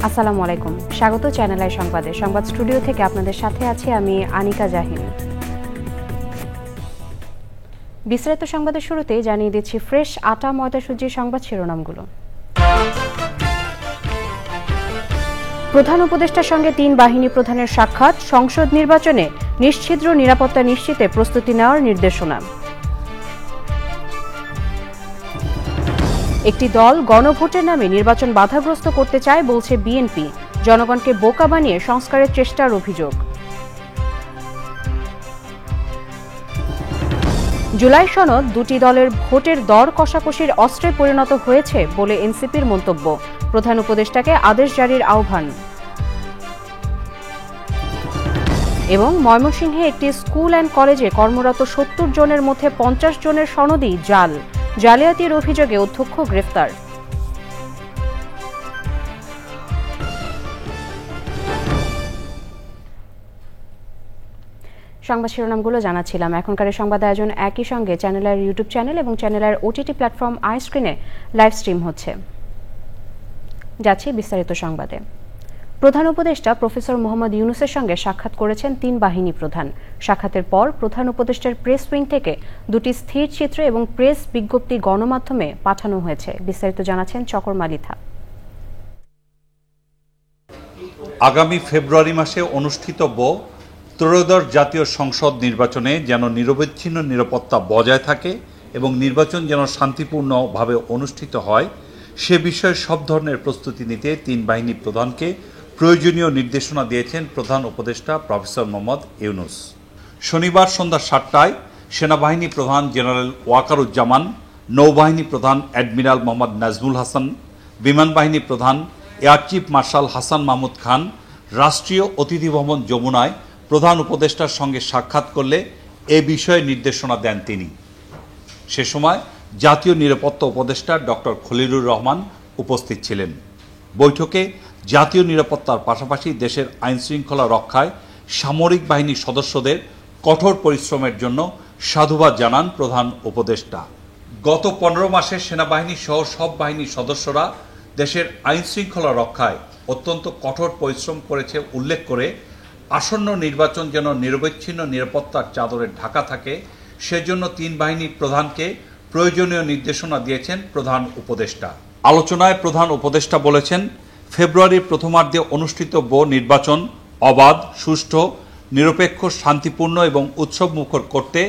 আসসালামু আলাইকুম, স্বাগত চ্যানেল আই সংবাদে। সংবাদ স্টুডিও থেকে আপনাদের সাথে আছি আমি আনিকা জাহিন। বিস্তারিত সংবাদের শুরুতেই জানিয়ে দিচ্ছি ফ্রেশ আটা ময়দা সুজির সংবাদ শিরোনামগুলো। প্রধান উপদেষ্টার সঙ্গে 3 বাহিনী প্রধানের সাক্ষাৎ, সংসদ নির্বাচনে নিশ্ছিদ্র নিরাপত্তা নিশ্চিতে প্রস্তুতি নেওয়ার নির্দেশনা। একটি দল গণভোটের নামে নির্বাচন বাধাগ্রস্ত করতে চায় বলছে বিএনপি, জনগণকে বোকা বানিয়ে সংস্কারের চেষ্টার অভিযোগ। জুলাই সনদ দুটি দলের ভোটের দর কষাকষির অস্ত্রে পরিণত হয়েছে বলে এনসিপির মন্তব্য, প্রধান উপদেষ্টাকে আদেশ জারির আহ্বান। এবং ময়মনসিংহে একটি স্কুল অ্যান্ড কলেজে কর্মরত 70 জনের মধ্যে 50 জনের সনদই জাল, জালিয়াতির অভিযোগে অধ্যক্ষ গ্রেফতার। সংবাদ শিরোনামগুলো জানাচ্ছিলাম। এখনকার সংবাদ আয়োজন একই সঙ্গে চ্যানেলের ইউটিউব চ্যানেল এবং চ্যানেলের ওটিটি প্ল্যাটফর্ম আই স্ক্রিনে লাইভ স্ট্রিম হচ্ছে। যাচ্ছি বিস্তারিত সংবাদে। প্রধান উপদেষ্টা প্রফেসর মোহাম্মদ ইউনূসের সঙ্গে সাক্ষাৎ করেছেন 3 বাহিনী প্রধান। সাক্ষাতের পর প্রধান উপদেষ্টার প্রেস উইং থেকে দুটি স্থির চিত্র এবং প্রেস বিজ্ঞপ্তি গণমাধ্যমে পাঠানো হয়েছে। বিস্তারিত জানাচ্ছেন চকর মালিথা। আগামী ফেব্রুয়ারি মাসে অনুষ্ঠিতব্য ত্রয়োদশ জাতীয় সংসদ নির্বাচনে যেন নিরবচ্ছিন্ন নিরাপত্তা বজায় থাকে এবং নির্বাচন যেন শান্তিপূর্ণভাবে অনুষ্ঠিত হয় সে বিষয়ে সব ধরনের প্রস্তুতি নিতে 3 বাহিনী প্রধানকে প্রয়োজনীয় নির্দেশনা দিয়েছেন প্রধান উপদেষ্টা প্রফেসর মোহাম্মদ ইউনূস। শনিবার সন্ধ্যা 7টায় সেনাবাহিনী প্রধান জেনারেল ওয়াকারুজ্জামান, নৌবাহিনী প্রধান অ্যাডমিরাল মোহাম্মদ নাজমুল হাসান, বিমান বাহিনী প্রধান air chief marshal Hasan Mahmud Khan রাষ্ট্রীয় অতিথি ভবন যমুনায় প্রধান উপদেষ্টার সঙ্গে সাক্ষাৎ করলে এ বিষয়ে নির্দেশনা দেন তিনি। সে সময় জাতীয় নিরাপত্তা উপদেষ্টা ডক্টর খলিলুর রহমান উপস্থিত ছিলেন। বৈঠকে জাতীয় নিরাপত্তার পাশাপাশি দেশের আইনশৃঙ্খলা রক্ষায় সামরিক বাহিনীর সদস্যদের কঠোর পরিশ্রমের জন্য সাধুবাদ জানান প্রধান উপদেষ্টা। গত 15 মাসে সেনাবাহিনী সহ সব বাহিনীর সদস্যরা দেশের আইনশৃঙ্খলা রক্ষায় অত্যন্ত কঠোর পরিশ্রম করেছে উল্লেখ করে আসন্ন নির্বাচন যেন নিরবচ্ছিন্ন নিরাপত্তার চাদরে ঢাকা থাকে সেজন্য 3 বাহিনীর প্রধানকে প্রয়োজনীয় নির্দেশনা দিয়েছেন প্রধান উপদেষ্টা। আলোচনায় প্রধান উপদেষ্টা বলেছেন, ফেব্রুয়ারির প্রথমার্ধে অনুষ্ঠিতব্য নির্বাচন অবাধ, সুষ্ঠু, নিরপেক্ষ, শান্তিপূর্ণ এবং উৎসবমুখর করতে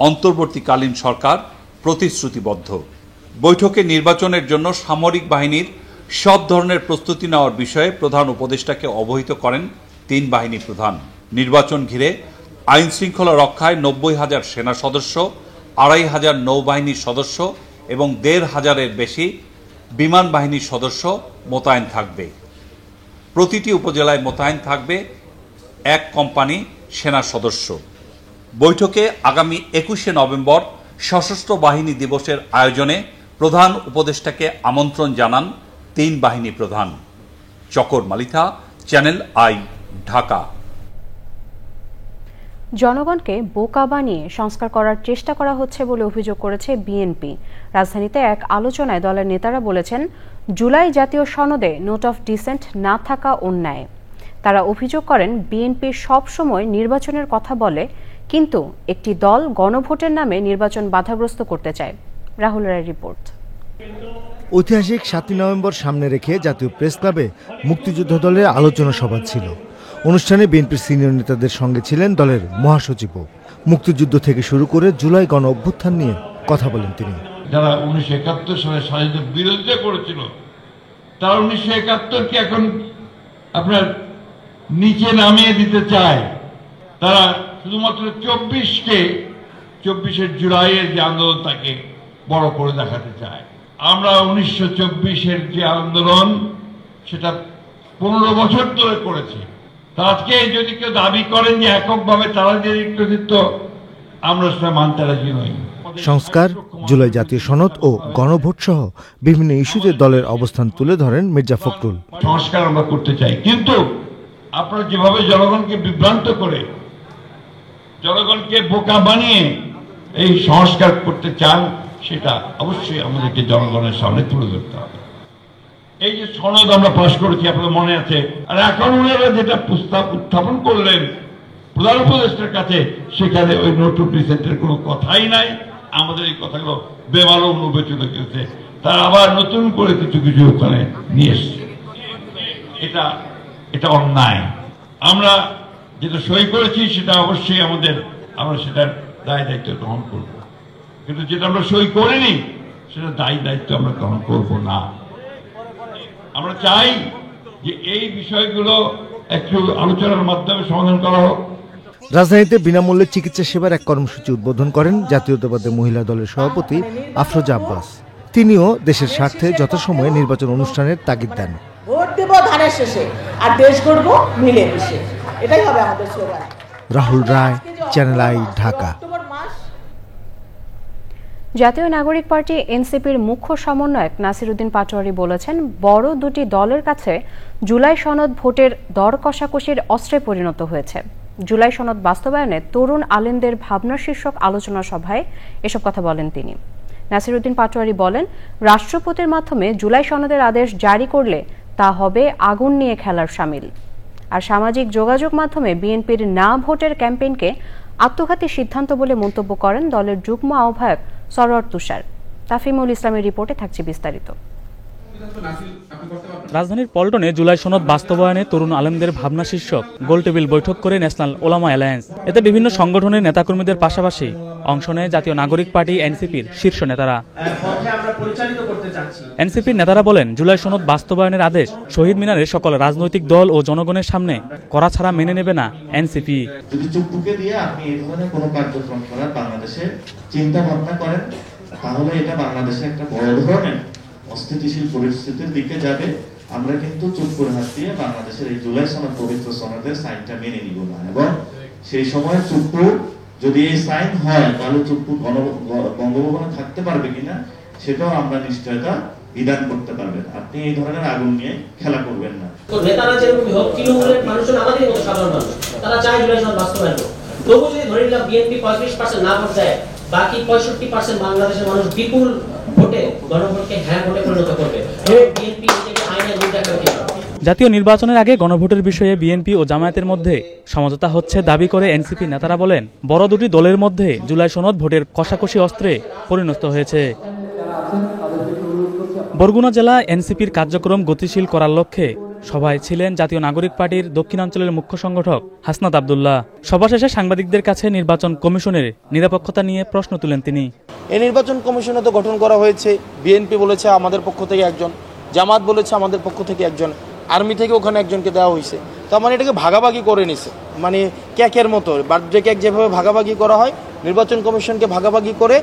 অন্তর্বর্তীকালীন সরকার প্রতিশ্রুতিবদ্ধ। বৈঠকে নির্বাচনের জন্য সামরিক বাহিনীর সব ধরনের প্রস্তুতি নেওয়ার বিষয়ে প্রধান উপদেষ্টাকে অবহিত করেন 3 বাহিনী প্রধান। নির্বাচন ঘিরে আইন শৃঙ্খলা রক্ষায় 90,000 সেনা সদস্য, 2,500 নৌবাহিনীর সদস্য এবং 1,500-এর বেশি বিমান বাহিনীর সদস্য মোতায়েন থাকবে। প্রতিটি উপজেলায় মোতায়েন থাকবে 1 কোম্পানি সেনা সদস্য। বৈঠকে আগামী 21শে নভেম্বর সশস্ত্র বাহিনী দিবসের আয়োজনে প্রধান উপদেষ্টাকে আমন্ত্রণ জানান 3 বাহিনী প্রধান। চকর মালিথা, চ্যানেল আই, ঢাকা। জনগণকে বোকা বানিয়ে সংস্কার করার চেষ্টা করা হচ্ছে বলে অভিযোগ করেছে বিএনপি। রাজধানীতে এক আলোচনায় দলের নেতারা বলেছেন, জুলাই জাতীয় সনদে নোট অফ ডিসেন্ট না থাকা অন্যায়। তারা অভিযোগ করেন, বিএনপি সব সময় নির্বাচনের কথা বলে, কিন্তু একটি দল গণভোটের নামে নির্বাচন বাধাগ্রস্ত করতে চায়। রাহুল রায়ের রিপোর্ট। ঐতিহাসিক 7 নভেম্বর সামনে রেখে জাতীয় প্রেস ক্লাবে মুক্তিযুদ্ধ দলের আলোচনা সভা ছিল। অনুষ্ঠানে বিএনপির সিনিয়র নেতাদের সঙ্গে ছিলেন দলের মহাসচিবও। মুক্তিযুদ্ধ থেকে শুরু করে জুলাই গণ অভ্যুত্থান নিয়ে কথা বলেন তিনি। যারা 1971 সালে স্বাধীনতার বিরোধিতা করেছিল তারা 1971-কে এখন আপনার নিচে নামিয়ে দিতে চায়। তারা শুধুমাত্র 24-এর জুলাইয়ের যে আন্দোলন তাকে বড় করে দেখাতে চায়। আমরা 1924-এর যে আন্দোলন সেটা 15 বছর ধরে করেছি। আজকে যদি কেউ দাবি করেন যে এককভাবে তারা যে কৃতিত্ব, আমরা সেটা মানতে রাজি নই। সংস্কার, জুলাই জাতীয় সনদ ও গণভোট সহ বিভিন্ন ইস্যুতে দলের অবস্থান তুলে ধরেন মির্জা ফখরুল। সংস্কার আমরা করতে চাই, কিন্তু আপনারা যেভাবে জনগণকে বিভ্রান্ত করে, জনগণকে বোকা বানিয়ে এই সংস্কার করতে চান, সেটা অবশ্যই আমাদেরকে জনগণের সামনে তুলে ধরতে হবে। এই যে সনদ আমরা পাশ করেছি আপনাদের মনে আছে, আর এখন ওনারা যেটা প্রস্তাব উত্থাপন করলেন প্রধান উপদেষ্টার কাছে, সেখানে ওই নো টু ডিসেন্টের কোনো কথাই নাই। আমাদের এই কথাগুলো বেমালুম বিবেচিত করেছে, তারা আবার নতুন করে কিছু কিছু ওখানে নিয়ে এসছে। এটা অন্যায়। আমরা যেটা সই করেছি সেটা অবশ্যই আমরা সেটার দায় দায়িত্ব গ্রহণ করব, কিন্তু যেটা আমরা সই করিনি সেটা দায় দায়িত্ব আমরা গ্রহণ করব না। আমরা চাই যে এই বিষয়গুলো একটু আলোচনার মাধ্যমে সমাধান করা হোক। রাজধানীতে বিনামূল্যে চিকিৎসা সেবার এক কর্মসূচি উদ্বোধন করেন জাতীয়তাবাদী মহিলা দলের সভাপতি আফরোজা আব্বাস। তিনিও দেশের স্বার্থে যথাসময়ে নির্বাচন অনুষ্ঠানের তাগিদ দেন। ভোট দেব ধানের শেষে, আর দেশ গড়ব মিলেমিশে, এটাই হবে আমাদের slogan. Rahul Roy, channel I, Dhaka. জাতীয় নাগরিক পার্টি এনসিপির মুখ্য সমন্বয়ক নাসির উদ্দিন পাটোয়ারি বলেছেন, বড় দুটি দলের কাছে জুলাই সনদ ভোটের দর কষাকষির অস্ত্রে পরিণত হয়েছে। জুলাই সনদ বাস্তবায়নে তরুণ আলেমদের ভাবনা শীর্ষক আলোচনা সভায় এসব কথা বলেন তিনি। নাসির উদ্দিন পাটোয়ারি বলেন, রাষ্ট্রপতির মাধ্যমে জুলাই সনদের আদেশ জারি করলে তা হবে আগুন নিয়ে খেলার শামিল। আর সামাজিক যোগাযোগ মাধ্যমে বিএনপির না ভোটের ক্যাম্পেইনকে আত্মঘাতী সিদ্ধান্ত বলে মন্তব্য করেন দলের যুগ্ম আহ্বায়ক সরোয়ার তুষার। তাফিমুল ইসলামের রিপোর্টে থাকছে বিস্তারিত। রাজধানীর পল্টনে জুলাই সনদ বাস্তবায়নে তরুণ আলেমদের ভাবনা শীর্ষক গোলটেবিল বৈঠক করে ন্যাশনাল ওলামা অ্যালায়েন্স। এতে বিভিন্ন সংগঠনের নেতাকর্মীদের পাশাপাশি অংশ নেয় জাতীয় নাগরিক পার্টি এনসিপির শীর্ষ নেতারা। এনসিপির নেতারা বলেন, জুলাই সনদ বাস্তবায়নের আদেশ শহীদ মিনারে সকল রাজনৈতিক দল ও জনগণের সামনে করা ছাড়া মেনে নেবে না এনসিপি। যদি চুপটুকে দিয়ে আপনি এই ধরনের কোনো কার্যক্রম করার বাংলাদেশে চিন্তা ভাবনা করেন, তাহলে এটা বাংলাদেশে একটা বড় ধরনের অস্থিতিশীল পরিস্থিতির দিকে যাবে। আমরা কিন্তু চুপ করে হাত দিয়ে বাংলাদেশের এই জুলাই সনদ পবিত্র সনদের সাইনটা মেনে নিব না, এবং সেই সময় চুপ্পু যদি এই সাইন হয় তাহলে চুপ্পু বঙ্গভবনে থাকতে পারবে কিনা সেটাও আমরা নিশ্চয়তা বিধান করতে পারবেন। আপনি এই ধরনের আগুন নিয়ে খেলা করবেন না। তো নেতারা যেরকম হোক, তৃণমূলের মানুষজন আমাদের মতো সাধারণ মানুষ, তারা চায় জুলাই সনদ বাস্তবায়ন হোক। তবু যদি ধরে নিলাম বিএনপি 35% না ভোট দেয়, বাকি 65% বাংলাদেশের মানুষ বিপুল ভোটে গণভোটকে হ্যাঁ ভোটে পরিণত করবে। বিএনপি নিজেকে আইনের রূপ দেখাবে। জাতীয় নির্বাচনের আগে গণভোটের বিষয়ে বিএনপি ও জামায়াতের মধ্যে সমঝোতা হচ্ছে দাবি করে এনসিপি নেতারা বলেন, বড় দুটি দলের মধ্যে জুলাই সনদ ভোটের কষাকষি অস্ত্রে পরিণত হয়েছে। বরগুনা জেলা এনসিপির কার্যক্রম গতিশীল করার লক্ষ্যে সভায় ছিলেন জাতীয় নাগরিক পার্টির দক্ষিণাঞ্চলের মুখ্য সংগঠক হাসনাত আব্দুল্লাহ। সভা শেষে সাংবাদিকদের কাছে নির্বাচন কমিশনের নিরপেক্ষতা নিয়ে প্রশ্ন তুলেন তিনি। এই নির্বাচন কমিশনে তো গঠন করা হয়েছে, বিএনপি বলেছে আমাদের পক্ষ থেকে একজন, জামাত বলেছে আমাদের পক্ষ থেকে একজন, আর্মি থেকে ওখানে একজনকে দেওয়া হয়েছে। তার মানে এটাকে ভাগাভাগি করে নিছে, মানে কেকের মতো বার্থডে কেক যেভাবে ভাগাভাগি করা হয়, নির্বাচন কমিশনকে ভাগাভাগি করে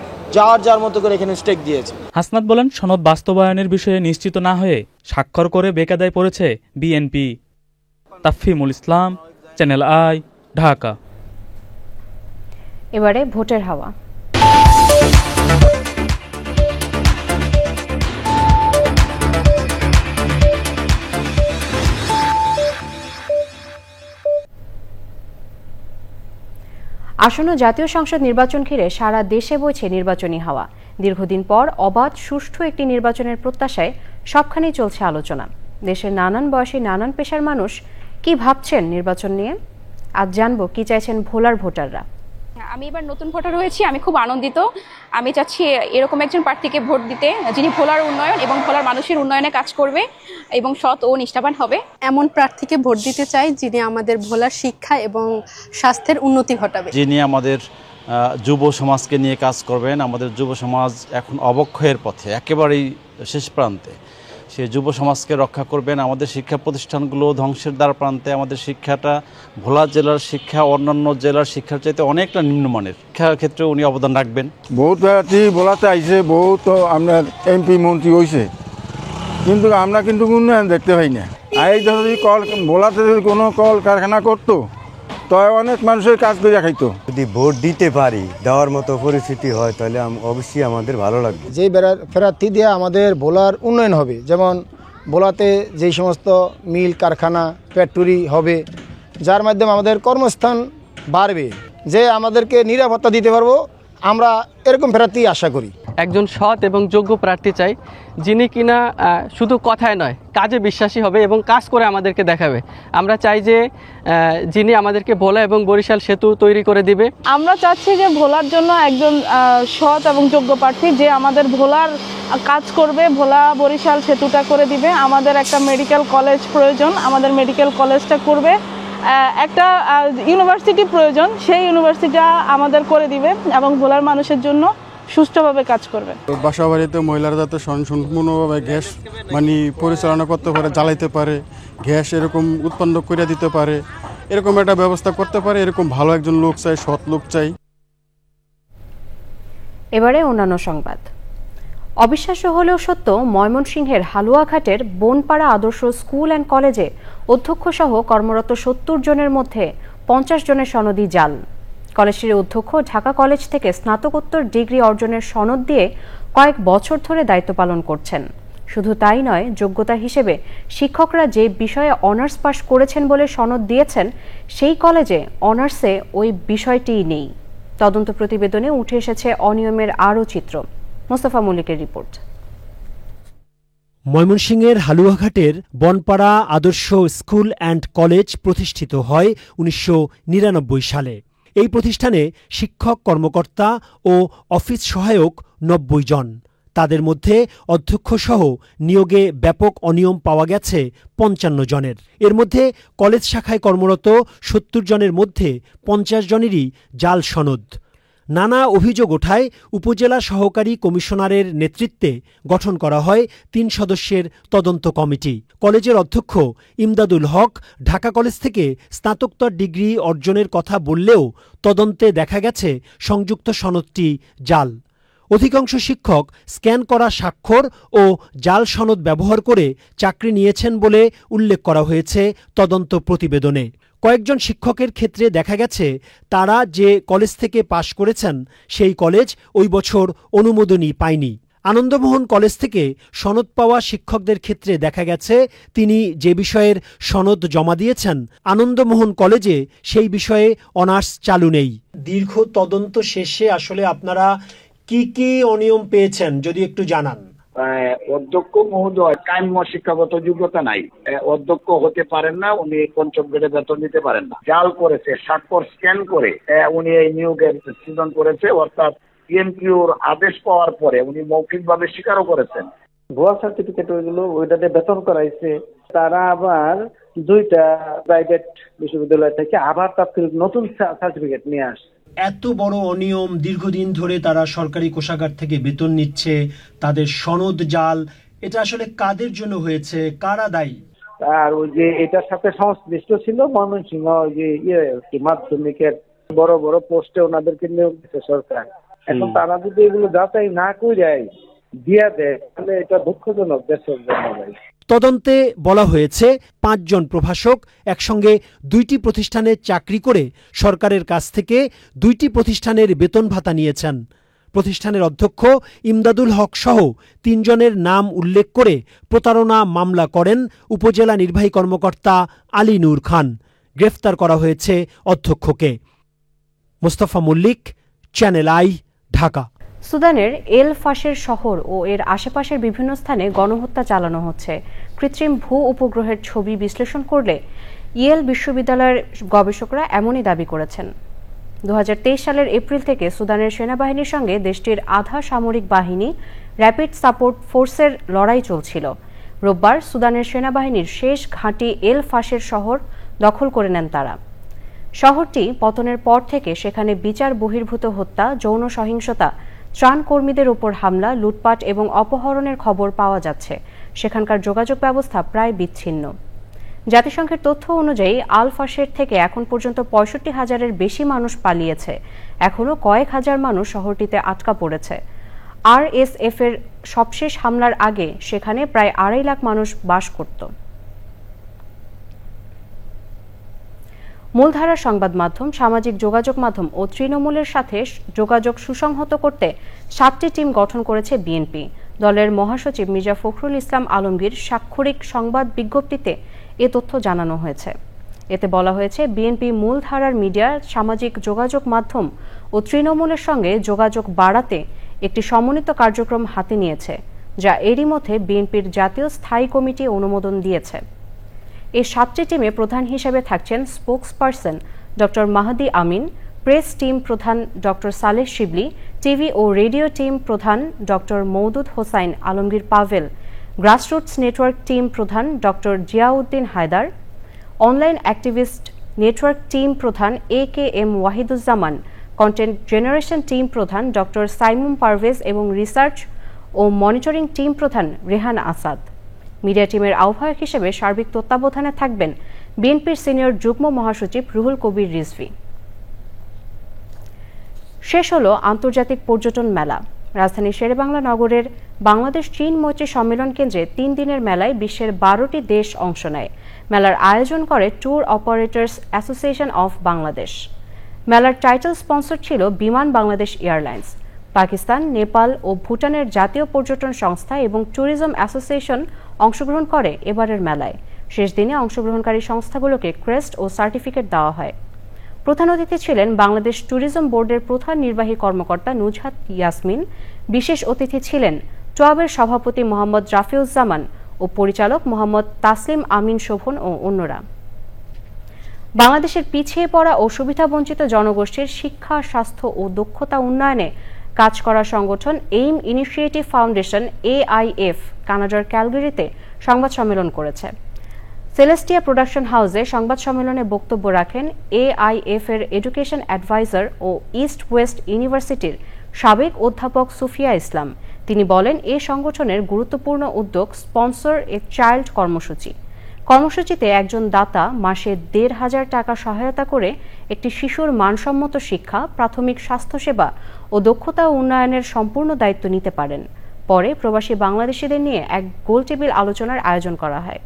যার মতো করে এখানে স্টেক দিয়েছে। হাসনাত বলেন, সনদ বাস্তবায়নের বিষয়ে নিশ্চিত না হয়ে স্বাক্ষর করে বেকায়দায় পড়েছে BNP. Tafimul Islam, channel I, Dhaka. এবারে ভোটের হাওয়া। আসন্ন জাতীয় সংসদ নির্বাচন ঘিরে সারা দেশে বইছে নির্বাচনী হাওয়া। দীর্ঘদিন পর অবাধ সুষ্ঠু একটি নির্বাচনের প্রত্যাশায় সবখানে চলছে আলোচনা। দেশের নানান বয়সী নানান পেশার মানুষ কি ভাবছেন নির্বাচন নিয়ে, আজ জানবো কি চাইছেন ভোলার ভোটাররা। আমি এবার নতুন ভোটার হয়েছি, আমি খুব আনন্দিত। আমি চাচ্ছি এরকম একজন প্রার্থীকে ভোট দিতে যিনি ভোলার উন্নয়ন এবং ভোলার মানুষের উন্নয়নে কাজ করবে এবং সৎ ও নিষ্ঠাবান হবে। এমন প্রার্থীকে ভোট দিতে চাই যিনি আমাদের ভোলার শিক্ষা এবং স্বাস্থ্যের উন্নতি ঘটাবে, যিনি আমাদের যুব সমাজকে নিয়ে কাজ করবেন। আমাদের যুব সমাজ এখন অবক্ষয়ের পথে, একেবারেই শেষ প্রান্তে। সে যুব সমাজকে রক্ষা করবেন। আমাদের শিক্ষা প্রতিষ্ঠানগুলো ধ্বংসের দ্বার প্রান্তে। আমাদের শিক্ষাটা ভোলা জেলার শিক্ষা অন্যান্য জেলার শিক্ষার চাইতে অনেকটা নিম্নমানের। শিক্ষার ক্ষেত্রে উনি অবদান রাখবেন। বহুত প্রার্থী ভোলাতে আইছে, বহুত আপনার এমপি মন্ত্রী হয়েছে, কিন্তু আমরা কিন্তু উন্নয়ন দেখতে পাই না। এই যদি ভোলাতে যদি কোনো কল কারখানা করতো তো অনেক মানুষের কাজ করে খাইতো। যদি ভোট দিতে পারি, দেওয়ার মতো পরিস্থিতি হয়, তাহলে অবশ্যই আমাদের ভালো লাগবে। যেই প্রার্থী দিয়ে আমাদের ভোলার উন্নয়ন হবে, যেমন ভোলাতে যেই সমস্ত মিল কারখানা ফ্যাক্টরি হবে, যার মাধ্যমে আমাদের কর্মস্থান বাড়বে, যে আমাদেরকে নিরাপত্তা দিতে পারবো, আমরা এরকম প্রার্থী আশা করি। একজন সৎ এবং যোগ্য প্রার্থী চাই যিনি কিনা শুধু কথায় নয় কাজে বিশ্বাসী হবে এবং কাজ করে আমাদেরকে দেখাবে। আমরা চাই যে যিনি আমাদেরকে ভোলা এবং বরিশাল সেতু তৈরি করে দিবে। আমরা চাচ্ছি যে ভোলার জন্য একজন সৎ এবং যোগ্য প্রার্থী যে আমাদের ভোলার কাজ করবে, ভোলা বরিশাল সেতুটা করে দিবে। আমাদের একটা মেডিকেল কলেজ প্রয়োজন, আমাদের মেডিকেল কলেজটা করবে। একটা ইউনিভার্সিটি প্রয়োজন, সেই ইউনিভার্সিটিটা আমাদের করে দিবে এবং ভোলার মানুষের জন্য সুষ্ঠুভাবে কাজ করবে। বাসা বাড়িতে মহিলারা যাতে সম্পূর্ণভাবে গ্যাস পরিচালনা করতে পারে, জ্বালাইতে পারে, গ্যাস এরকম উৎপন্ন করে দিতে পারে, এরকম একটা ব্যবস্থা করতে পারে, এরকম ভালো একজন লোক চাই, সৎ লোক চাই। এবারে অন্যান্য সংবাদ। অবিশ্বাস্য হলেও সত্য, ময়মনসিংহের হালুয়াঘাটের বনপাড়া আদর্শ স্কুল অ্যান্ড কলেজে অধ্যক্ষ সহ কর্মরত ৭০ জনের মধ্যে ৫০ জনের সনদই জাল। কলেজটির অধ্যক্ষ ঢাকা কলেজ থেকে স্নাতকোত্তর ডিগ্রি অর্জনের সনদ দিয়ে কয়েক বছর ধরে দায়িত্ব পালন করছেন। শুধু তাই নয়, যোগ্যতা হিসেবে শিক্ষকরা যে বিষয়ে অনার্স পাস করেছেন বলে সনদ দিয়েছেন, সেই কলেজে অনার্সে ওই বিষয়টিই নেই। তদন্ত প্রতিবেদনে উঠে এসেছে অনিয়মের আরও চিত্র। মোস্তফা মল্লিকের রিপোর্ট। ময়মনসিংহের হালুয়াঘাটের বনপাড়া আদর্শ স্কুল অ্যান্ড কলেজ প্রতিষ্ঠিত হয় ১৯৯৯ সালে। এই প্রতিষ্ঠানে শিক্ষক, কর্মকর্তা ও অফিস সহায়ক ৯০ জন। তাদের মধ্যে অধ্যক্ষসহ নিয়োগে ব্যাপক অনিয়ম পাওয়া গেছে ৫৫ জনের। এর মধ্যে কলেজ শাখায় কর্মরত ৭০ জনের মধ্যে ৫০ জনেরই জাল সনদ। নানা অভিযোগ ওঠায় উপজেলা সহকারী কমিশনারের নেতৃত্বে গঠন করা হয় ৩ সদস্যের তদন্ত কমিটি। কলেজের অধ্যক্ষ ইমদাদুল হক ঢাকা কলেজ থেকে স্নাতকোত্তর ডিগ্রি অর্জনের কথা বললেও তদন্তে দেখা গেছে সংযুক্ত সনদটি জাল। অধিকাংশ শিক্ষক স্ক্যান করা স্বাক্ষর ও জাল সনদ ব্যবহার করে চাকরি নিয়েছেন বলে উল্লেখ করা হয়েছে তদন্ত প্রতিবেদনে। কয়েকজন শিক্ষকের ক্ষেত্রে দেখা গেছে তারা যে কলেজ থেকে পাশ করেছেন সেই কলেজ ওই বছর অনুমোদনই পায়নি। আনন্দমোহন কলেজ থেকে সনদ পাওয়া শিক্ষকদের ক্ষেত্রে দেখা গেছে তিনি যে বিষয়ের সনদ জমা দিয়েছেন, আনন্দমোহন কলেজে সেই বিষয়ে অনার্স চালু নেই। দীর্ঘ তদন্ত শেষে আসলে আপনারা কি কি অনিয়ম পেয়েছেন যদি একটু জানান। অধ্যক্ষ মহোদয় কাম্য শিক্ষাগত যোগ্যতা নাই, অধ্যক্ষ হতে পারেন না, উনি পঞ্চম গ্রেডে বেতন দিতে পারেন না। জাল করেছে, স্বাক্ষর স্ক্যান করে উনি এই নিয়োগের সৃজন করেছে, অর্থাৎ বিএনপির আদেশ পাওয়ার পরে উনি মৌখিকভাবে স্বীকারও করেছেন। ভুয়া সার্টিফিকেট ওইগুলো ওইটাতে বেতন করাইছে। তারা আবার 2টা প্রাইভেট বিশ্ববিদ্যালয় থেকে আবার তাৎক্ষণিক নতুন সার্টিফিকেট নিয়ে আসে। এত বড় অনিয়ম, দীর্ঘদিন ধরে তারা সরকারি কোষাগার থেকে বেতন নিচ্ছে, তাদের সনদ জাল, এটা আসলে কাদের জন্য হয়েছে, কারা দায়ী? আর ওই যে এটার সাথে সংশ্লিষ্ট ছিল ময়মনসিংহ যে মাধ্যমিকের বড় বড় পোস্টে ওনাদেরকে নিয়োগ দিচ্ছে সরকার। এখন তারা যদি এগুলো যাচাই না করে দিয়ে দেয় তাহলে এটা দুঃখজনক দেশের জন্য। তদন্তে বলা হয়েছে 5 জন প্রভাষক একসঙ্গে 2টি প্রতিষ্ঠানে চাকরি করে সরকারের কাছ থেকে 2টি প্রতিষ্ঠানের বেতন ভাতা নিয়েছেন। প্রতিষ্ঠানের অধ্যক্ষ ইমদাদুল হক সহ 3 জনের নাম উল্লেখ করে প্রতারণা মামলা করেন উপজেলা নির্বাহী কর্মকর্তা আলী নূর খান। গ্রেফতার করা হয়েছে অধ্যক্ষকে। Mostafa Mallik, channel I, Dhaka. সুদানের এল ফাশের শহর ও এর আশেপাশের বিভিন্ন স্থানে গণহত্যা চালানো হচ্ছে। কৃত্রিম ভূ উপগ্রহের ছবি বিশ্লেষণ করলে ইয়েল বিশ্ববিদ্যালয়ের গবেষকরা এমনই দাবি করেছেন। 2023 সালের এপ্রিল থেকে সুদানের সেনাবাহিনীর সঙ্গে দেশটির আধা সামরিক বাহিনী র্যাপিড সাপোর্ট ফোর্সের লড়াই চলছিল। রোববার সুদানের সেনাবাহিনীর শেষ ঘাঁটি এল ফাশের শহর দখল করে নেন তারা। শহরটি পতনের পর থেকে সেখানে বিচার বহির্ভূত হত্যা, যৌন সহিংসতা, ত্রাণ কর্মীদের উপর হামলা, লুটপাট এবং অপহরণের খবর পাওয়া যাচ্ছে। সেখানকার যোগাযোগ ব্যবস্থা প্রায় বিচ্ছিন্ন। জাতিসংঘের তথ্য অনুযায়ী আল ফাশের থেকে এখন পর্যন্ত 65,000-এর বেশি মানুষ পালিয়েছে। এখনও কয়েক হাজার মানুষ শহরটিতে আটকা পড়েছে। RSF এর সবশেষ হামলার আগে সেখানে প্রায় 2.5 লাখ মানুষ বাস করত। মূলধারার সংবাদ মাধ্যম, সামাজিক যোগাযোগ মাধ্যম ও তৃণমূলের সাথে যোগাযোগ সুসংহত করতে 7টি টিম গঠন করেছে বিএনপি। দলের মহাসচিব মির্জা ফখরুল ইসলাম আলমগীর স্বাক্ষরিক সংবাদ বিজ্ঞপ্তিতে এ তথ্য জানানো হয়েছে। এতে বলা হয়েছে, বিএনপি মূলধারার মিডিয়া, সামাজিক যোগাযোগ মাধ্যম ও তৃণমূলের সঙ্গে যোগাযোগ বাড়াতে একটি সমন্বিত কার্যক্রম হাতে নিয়েছে। যা এরই মধ্যে বিএনপির জাতীয় স্থায়ী কমিটি অনুমোদন দিয়েছে। এই 7টি টিমে প্রধান হিসেবে থাকছেন spokesperson doctor Mahdi Amin, press team প্রধান ডক্টর সালেহ শিবলি, টিভি ও রেডিও টিম প্রধান doctor Mowdud Hossain Alamgir Pavel, grassroots network team প্রধান doctor Ziauddin Haider, online activist network team প্রধান AKM Wahiduzzaman, content generation team প্রধান ডক্টর সাইমুম পারভেজ এবং রিসার্চ ও মনিটরিং টিম প্রধান রেহান আসাদ। মিডিয়া টিমের আহ্বায়ক হিসেবে সার্বিক তত্ত্বাবধানে থাকবেন বিএনপির সিনিয়র যুগ্ম মহাসচিব রুহুল কবির রিজভী। শেষ হলো আন্তর্জাতিক পর্যটন মেলা। রাজধানীর শেরেবাংলা নগরের বাংলাদেশ চীন মৈত্রী সম্মেলন কেন্দ্রে 3 দিনের মেলায় বিশ্বের 12টি দেশ অংশ নেয়। মেলার আয়োজন করে tour operators association of Bangladesh. মেলার টাইটেল স্পন্সর ছিল বিমান বাংলাদেশ এয়ারলাইন্স। পাকিস্তান, নেপাল ও ভুটানের জাতীয় পর্যটন সংস্থা এবং ট্যুরিজম অ্যাসোসিয়েশন অংশগ্রহণ করে এবারের মেলায়। শেষ দিনে অংশগ্রহণকারী সংস্থাগুলোকে ক্রেস্ট ও সার্টিফিকেট দেওয়া হয়। প্রধান অতিথি ছিলেন বাংলাদেশ ট্যুরিজম বোর্ডের প্রধান নির্বাহী কর্মকর্তা নুজহাত ইয়াসমিন। বিশেষ অতিথি ছিলেন ট্রাবের সভাপতি মোহাম্মদ রাফিউজ্জামান ও পরিচালক মোহাম্মদ তাসলিম আমিন শোভন ও অন্যরা। বাংলাদেশের পিছিয়ে পড়া ও সুবিধাবঞ্চিত জনগোষ্ঠীর শিক্ষা, স্বাস্থ্য ও দক্ষতা উন্নয়নে কাজ করা সংগঠন এইম ইনিশিয়েটিভ ফাউন্ডেশন AIF কানাডার ক্যালগারিতে সংবাদ সম্মেলন করেছে। সেলেস্টিয়া প্রোডাকশন হাউসে সংবাদ সম্মেলনে বক্তব্য রাখেন AIF এর এডুকেশন অ্যাডভাইজার ও ইস্ট ওয়েস্ট ইউনিভার্সিটির সাবেক অধ্যাপক সুফিয়া ইসলাম। তিনি বলেন, এই সংগঠনের গুরুত্বপূর্ণ উদ্যোগ স্পন্সর এ চাইল্ড কর্মসূচি। কর্মসূচিতে একজন দাতা মাসে ১৫০০ টাকা সহায়তা করে একটি শিশুর মানসম্মত শিক্ষা, প্রাথমিক স্বাস্থ্যসেবা ও দক্ষতা উন্নয়নের সম্পূর্ণ দায়িত্ব নিতে পারেন। পরে প্রবাসী বাংলাদেশিদের নিয়ে এক গোলটেবিল আলোচনার আয়োজন করা হয়।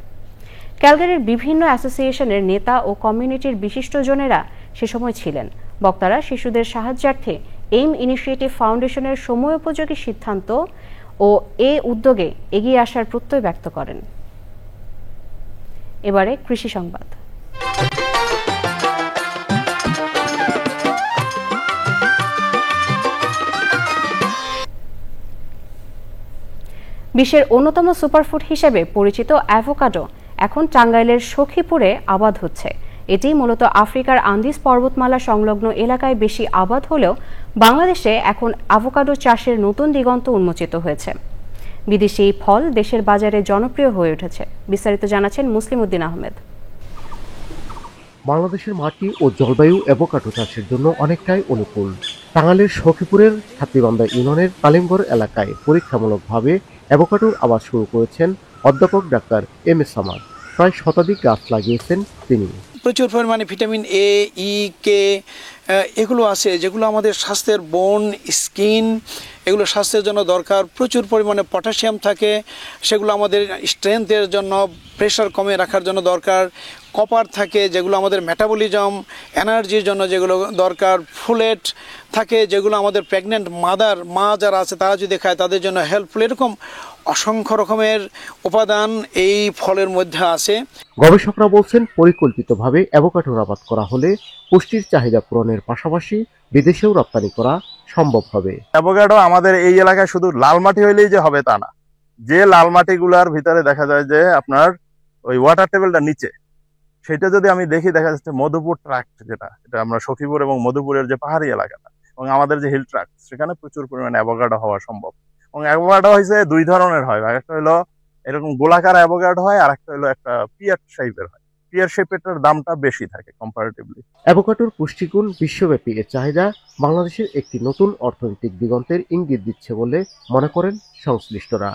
ক্যালগারির বিভিন্ন অ্যাসোসিয়েশনের নেতা ও কমিউনিটির বিশিষ্টজনেরা সে সময় ছিলেন। বক্তারা শিশুদের সাহায্যার্থে এইম ইনিশিয়েটিভ ফাউন্ডেশনের সময়োপযোগী সিদ্ধান্ত ও এ উদ্যোগে এগিয়ে আসার প্রত্যয় ব্যক্ত করেন। এবারে কৃষি সংবাদ। বিশ্বের অন্যতম সুপারফুড হিসেবে পরিচিত অ্যাভোকাডো এখন টাঙ্গাইলের সখীপুরে আবাদ হচ্ছে। এটি মূলত আফ্রিকার আন্দিজ পর্বতমালা সংলগ্ন এলাকায় বেশি আবাদ হলেও বাংলাদেশে এখন অ্যাভোকাডো চাষের নতুন দিগন্ত উন্মোচিত হয়েছে। বিদেশি এই ফল দেশের বাজারে জনপ্রিয় হয়ে উঠেছে। বিস্তারিত জানাচ্ছেন মুসলিম উদ্দিন আহমেদ। বাংলাদেশের মাটি ও জলবায়ু অ্যাভোকাডো চাষের জন্য অনেকটাই অনুকূল। টাঙ্গাইলের সখীপুরের ছাত্রীবান্ধা ইউনিয়নের কালিমগড় এলাকায় পরীক্ষামূলকভাবে অ্যাভোকাডোর আবাদ শুরু করেছেন অধ্যাপক ডাক্তার MS সামাদ। প্রায় শতাধিক গাছ লাগিয়েছেন তিনি। প্রচুর পরিমাণে ভিটামিন A, E, K এগুলো আছে, যেগুলো আমাদের স্বাস্থ্যের বোন, স্কিন, এগুলো স্বাস্থ্যের জন্য দরকার। প্রচুর পরিমাণে পটাশিয়াম থাকে, সেগুলো আমাদের স্ট্রেংথের জন্য, প্রেশার কমে রাখার জন্য দরকার। কপার থাকে, যেগুলো আমাদের মেটাবলিজম, এনার্জির জন্য যেগুলো দরকার। ফোলেট থাকে, যেগুলো আমাদের প্রেগনেন্ট মা যারা আছে তারা যদি খায় তাদের জন্য হেল্পফুল। এরকম অসংখ্য রকমের উপাদান এই ফলের মধ্যে আছে। গবেষকরা বলছেন, পরিকল্পিতভাবে অ্যাভোকাডোর আবাদ করা হলে পুষ্টির চাহিদা পূরণের পাশাপাশি বিদেশেও রপ্তানি করা সম্ভব হবে। অ্যাভোকাডো আমাদের এই এলাকায় শুধু লাল মাটি হইলেই যে হবে তা না। যে লাল মাটিগুলার ভিতরে দেখা যায় যে আপনার ওই ওয়াটার টেবিলটা নিচে, সেটা যদি আমি দেখি, দেখা যাচ্ছে মধুপুর ট্রাক্ট, যেটা আমরা সখীপুর এবং মধুপুরের যে পাহাড়ি এলাকাটা এবং আমাদের যে হিল ট্রাক্ট, সেখানে প্রচুর পরিমাণে অ্যাভোকাডো হওয়া সম্ভব। এবং অ্যাভোকাডো হয়েছে দুই ধরনের হয়, একটা হলো এরকম গোলাকার অ্যাভোকাডো হয়, আর একটা হলো একটা পিয়ার শেপের হয়। পিয়ার শেপের দামটা বেশি থাকে কম্পারেটিভলি। অ্যাভোকাডোর পুষ্টিগুণ বিশ্বব্যাপী এর চাহিদা বাংলাদেশের একটি নতুন অর্থনৈতিক দিগন্তের ইঙ্গিত দিচ্ছে বলে মনে করেন সংশ্লিষ্টরা।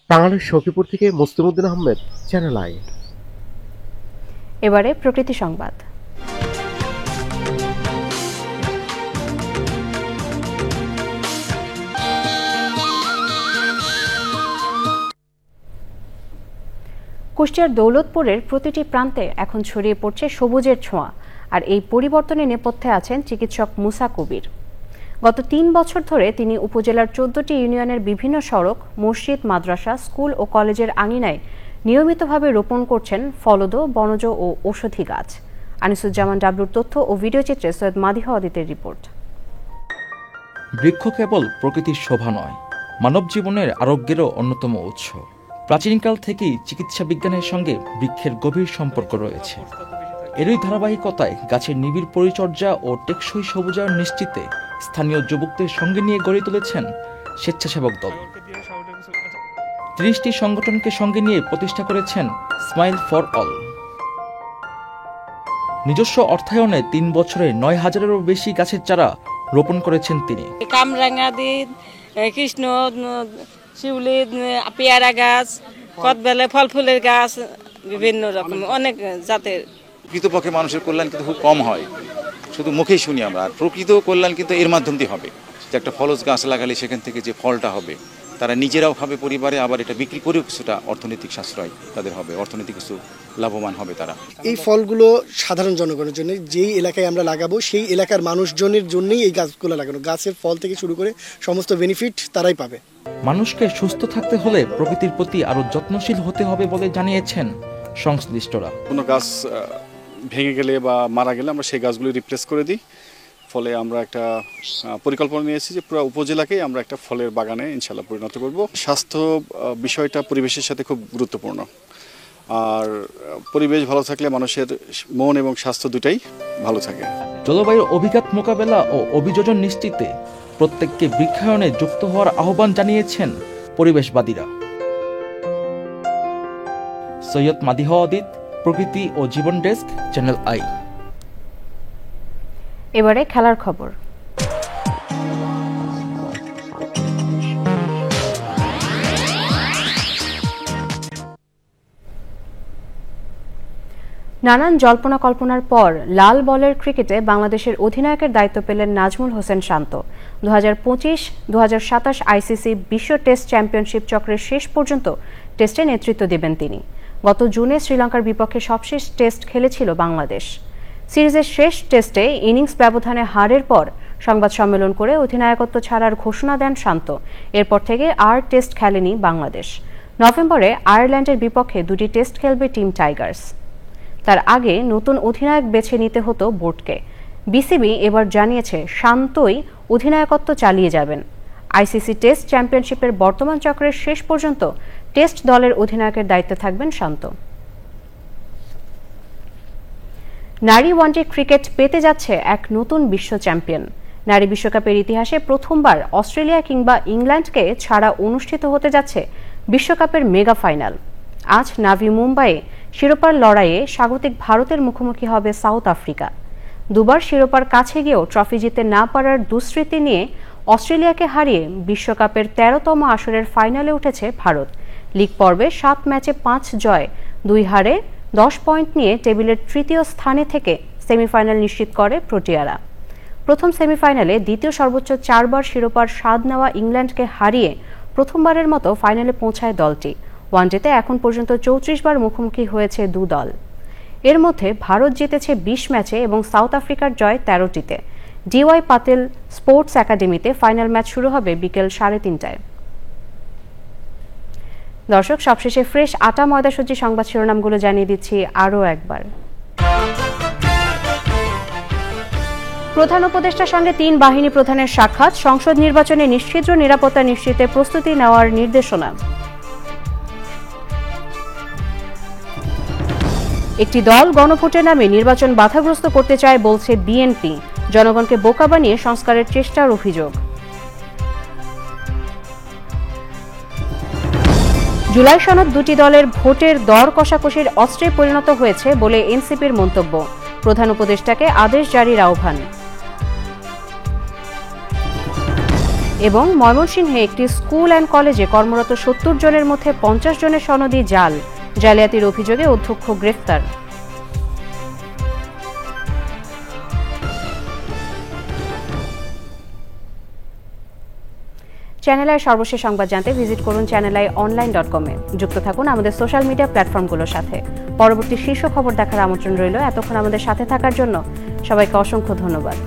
টাঙ্গাইলের সখীপুর থেকে মুসলিম উদ্দিন আহমেদ, চ্যানেল আই। এবারে প্রকৃতি সংবাদ। কুষ্টিয়ার দৌলতপুরের প্রতিটি প্রান্তে এখন ছড়িয়ে পড়ছে সবুজের ছোঁয়া, আর এই পরিবর্তনের নেপথ্যে আছেন চিকিৎসক মুসা কবির। গত ৩ বছর ধরে তিনি উপজেলার 14টি ইউনিয়নের বিভিন্ন সড়ক, মসজিদ, মাদ্রাসা, স্কুল ও কলেজের আঙিনায় নিয়মিতভাবে রোপণ করছেন ফলদ, বনজ ও ঔষধি গাছ। আনিসুজ্জামান ডাবলুর তথ্য ও ভিডিও চিত্রে সৈয়দ মাদিহা অদিতের রিপোর্ট। বৃক্ষ কেবল প্রকৃতির শোভা নয়, মানব জীবনের আরোগ্যেরও অন্যতম উৎস। প্রাচীনকাল থেকেই চিকিৎসা বিজ্ঞানের সঙ্গে বৃক্ষের গভীর সম্পর্ক রয়েছে। এরই ধারাবাহিকতায় গাছের নিবিড় পরিচর্যা ও টেকসই সবুজায়ন নিশ্চিতে স্থানীয় যুবকদের সঙ্গে নিয়ে গড়ে তুলেছেন স্বেচ্ছাসেবক দল। ৩০টি সংগঠনকে সঙ্গে নিয়ে প্রতিষ্ঠা করেছেন স্মাইল ফর অল। নিজস্ব অর্থায়নে ৩ বছরে ৯,০০০-এরও বেশি গাছের চারা রোপণ করেছেন তিনি। কামরাঙ্গাদি, কৃষ্ণ, শিউলি, পেয়ারা গাছ, কদবেলে ফল ফুলের গাছ, বিভিন্ন রকম অনেক জাতের। প্রকৃতপক্ষে মানুষের কল্যাণ কিন্তু খুব কম হয়, শুধু মুখেই শুনি আমরা। আর প্রকৃত কল্যাণ কিন্তু এর মাধ্যম দিয়ে হবে, যে একটা ফলজ গাছ লাগালে সেখান থেকে যে ফলটা হবে তারা নিজেরাও খাবে পরিবারে, আবার এটা বিক্রি করেও কিছুটা অর্থনৈতিক সাশ্রয় তাদের হবে, অর্থনৈতিক কিছু লাভবান হবে তারা। এই ফলগুলো সাধারণ জনগণের জন্য, যেই এলাকায় আমরা লাগাবো সেই এলাকার মানুষজনের জন্যই এই গাছগুলো লাগানো। গাছের ফল থেকে শুরু করে সমস্ত বেনিফিট তারাই পাবে। মানুষকে সুস্থ থাকতে হলে প্রকৃতির প্রতি আরো যত্নশীল হতে হবে বলে জানিয়েছেন সংশ্লিষ্টরা। কোনো গাছ ভেঙে গেলে বা মারা গেলে আমরা সেই গাছগুলি রিপ্লেস করে দিই। ফলে আমরা একটা পরিকল্পনা নিয়েছি যে পুরো উপজেলাকেই আমরা একটা ফলের বাগানে ইনশাল্লাহ পরিণত করব। স্বাস্থ্য বিষয়টা পরিবেশের সাথে খুব গুরুত্বপূর্ণ, আর পরিবেশ ভালো থাকলে মানুষের মন এবং স্বাস্থ্য দুটাই ভালো থাকে। জলবায়ুর অভিঘাত মোকাবেলা ও অভিযোজন নিশ্চিতে প্রত্যেককে বৃক্ষায়নে যুক্ত হওয়ার আহ্বান জানিয়েছেন পরিবেশবাদীরা। সৈয়দ মাদিহ অদিত, প্রকৃতি ও জীবন ডেস্ক, চ্যানেল আই। এবারে খেলার খবর। নানান জল্পনা কল্পনার পর লাল বলের ক্রিকেটে বাংলাদেশের অধিনায়কের দায়িত্ব পেলেন নাজমুল হোসেন শান্ত। 2025-2027 আইসিসি বিশ্ব টেস্ট চ্যাম্পিয়নশিপ চক্রের শেষ পর্যন্ত টেস্টে নেতৃত্ব দেবেন তিনি। গত জুনে শ্রীলঙ্কার বিপক্ষে সবশেষ টেস্ট খেলেছিল বাংলাদেশ। সিরিজের শেষ টেস্টে ইনিংস ব্যবধানে হারের পর সংবাদ সম্মেলন করে অধিনায়কত্ব ছাড়ার ঘোষণা দেন শান্ত। এরপর থেকে আর টেস্ট খেলেনি বাংলাদেশ। নভেম্বরে আয়ারল্যান্ডের বিপক্ষে 2টি টেস্ট খেলবে টিম টাইগার্স। তার আগে নতুন অধিনায়ক বেছে নিতে হতো বোর্ডকে। বিসিবি এবার জানিয়েছে শান্তই অধিনায়কত্ব চালিয়ে যাবেন। আইসিসি টেস্ট চ্যাম্পিয়নশিপের বর্তমান চক্রের শেষ পর্যন্ত টেস্ট দলের অধিনায়কের দায়িত্বে থাকবেন শান্ত। নারী ওয়ানডে ক্রিকেট পেতে যাচ্ছে এক নতুন বিশ্ব চ্যাম্পিয়ন। নারী বিশ্বকাপের ইতিহাসে প্রথমবার অস্ট্রেলিয়া কিংবা ইংল্যান্ডকে ছাড়া অনুষ্ঠিত হতে যাচ্ছে বিশ্বকাপের মেগা ফাইনাল। আজ নাভি মুম্বাইয়ে শিরোপার লড়াইয়ে স্বাগতিক ভারতের মুখোমুখি হবে সাউথ আফ্রিকা। দুবার শিরোপার কাছে গিয়েও ট্রফি জিতে না পারার দুঃস্মৃতি নিয়ে অস্ট্রেলিয়াকে হারিয়ে বিশ্বকাপের 13তম আসরের ফাইনালে উঠেছে ভারত। লিগ পর্বে 7 ম্যাচে 5 জয় 2 হারে 10 পয়েন্ট নিয়ে টেবিলের তৃতীয় স্থানে থেকে সেমিফাইনাল নিশ্চিত করে প্রোটিয়ারা। প্রথম সেমিফাইনালে দ্বিতীয় সর্বোচ্চ 4 বার শিরোপার স্বাদ নেওয়া ইংল্যান্ডকে হারিয়ে প্রথমবারের মতো ফাইনালে পৌঁছায় দলটি। ওয়ানডেতে এখন পর্যন্ত 34 বার মুখোমুখি হয়েছে দু দল। এর মধ্যে ভারত জিতেছে 20 ম্যাচে এবং সাউথ আফ্রিকার জয় 13টিতে। ডিওয়াই পাটেল স্পোর্টস একাডেমিতে ফাইনাল ম্যাচ শুরু হবে বিকেল 3:30টায়। দর্শক, সবশেষে ফ্রেশ আটা ময়দা সুজি সংবাদ শিরোনামগুলো জানিয়ে দিচ্ছি আরও একবার। প্রধান উপদেষ্টার সঙ্গে 3 বাহিনী প্রধানের সাক্ষাৎ। সংসদ নির্বাচনে নিশ্চিদ্র নিরাপত্তা নিশ্চিতে প্রস্তুতি নেওয়ার নির্দেশনা। একটি দল গণভোটের নামে নির্বাচন বাধাগ্রস্ত করতে চায় বলছে বিএনপি। জনগণকে বোকা বানিয়ে সংস্কারের চেষ্টার অভিযোগ। জুলাই সনদ 2টি দলের ভোটের দর কষাকষির অস্ত্রে পরিণত হয়েছে বলে এনসিপির মন্তব্য। প্রধান উপদেষ্টাকে আদেশ জারির আহ্বান। এবং ময়মনসিংহে একটি স্কুল অ্যান্ড কলেজে কর্মরত 70 জনের মধ্যে 50 জনের সনদি জাল। জালিয়াতির অভিযোগে অধ্যক্ষ গ্রেফতার। চ্যানেল আই সর্বশেষ সংবাদ জানতে ভিজিট করুন channelionline.com-এ। যুক্ত থাকুন আমাদের সোশ্যাল মিডিয়া প্ল্যাটফর্মগুলোর সাথে। পরবর্তী শীর্ষ খবর দেখার আমন্ত্রণ রইল। এতক্ষণ আমাদের সাথে থাকার জন্য সবাইকে অসংখ্য ধন্যবাদ।